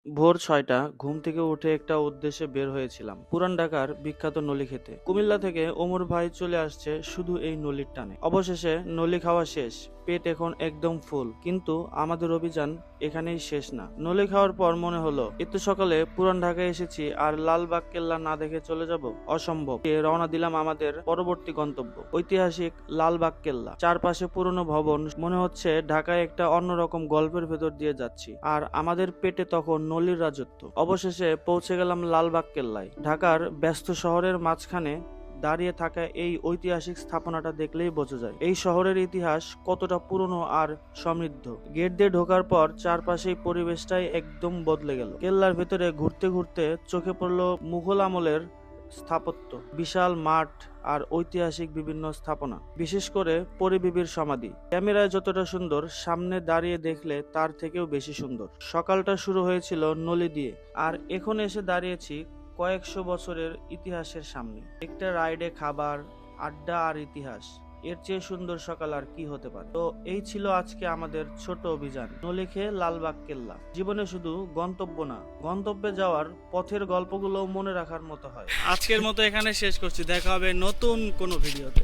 ভোর ৬টা ঘুম থেকে উঠে একটা উদ্দেশ্যে বের হয়েছিলাম পুরান ঢাকার বিখ্যাত নলি খেতে। কুমিল্লা থেকে ওমর ভাই চলে আসছে শুধু এই নলির টানে। অবশেষে নলি খাওয়া শেষ, পেট এখন একদম ফুল। কিন্তু আমাদের অভিযান এখানেই শেষ না। নলি খাওয়ার পর মনে হলো এত সকালে পুরান ঢাকায় এসেছি আর লালবাগ কেল্লা না দেখে চলে যাব অসম্ভব। রওনা দিলাম আমাদের পরবর্তী গন্তব্য, ঐতিহাসিক লালবাগ কেল্লা। চারপাশে পুরনো ভবন, মনে হচ্ছে ঢাকায় একটা অন্যরকম গল্পের ভেতর দিয়ে যাচ্ছি। আর আমাদের পেটে তখন নলির রাজত্ব। অবশেষে পৌঁছে গেলাম লালবাগ কেল্লায়। ঢাকার ব্যস্ত শহরের মাঝখানে দাঁড়িয়ে থাকা এই ঐতিহাসিক স্থাপনাটা দেখলেই বোঝা যায় এই শহরের ইতিহাস কতটা পুরনো আর সমৃদ্ধ। গেট দিয়ে ঢোকার পর চারপাশেই পরিবেশটাই একদম বদলে গেল। কেল্লার ভেতরে ঘুরতে ঘুরতে চোখে পড়লো মুঘল আমলের স্থাপত্য, বিশাল মাঠ আর ঐতিহাসিক বিভিন্ন স্থাপনা, বিশেষ করে পরিবিবির সমাধি। ক্যামেরায় যতটা সুন্দর, সামনে দাঁড়িয়ে দেখলে তার থেকেও বেশি সুন্দর। সকালটা শুরু হয়েছিল নলি দিয়ে, আর এখন এসে দাঁড়িয়েছি কয়েকশো বছরের ইতিহাসের সামনে। একটা রাইডে খাবার, আড্ডা আর ইতিহাস, এর চেয়ে সুন্দর সকাল আর কি হতে পারে। তো এই ছিল আজকে আমাদের ছোট অভিযান নলি খেয়ে লালবাগ কেল্লা। জীবনে শুধু গন্তব্য না, গন্তব্যে যাওয়ার পথের গল্পগুলো মনে রাখার মতো হয়। আজকের মতো এখানে শেষ করছি, দেখা হবে নতুন কোনো ভিডিওতে।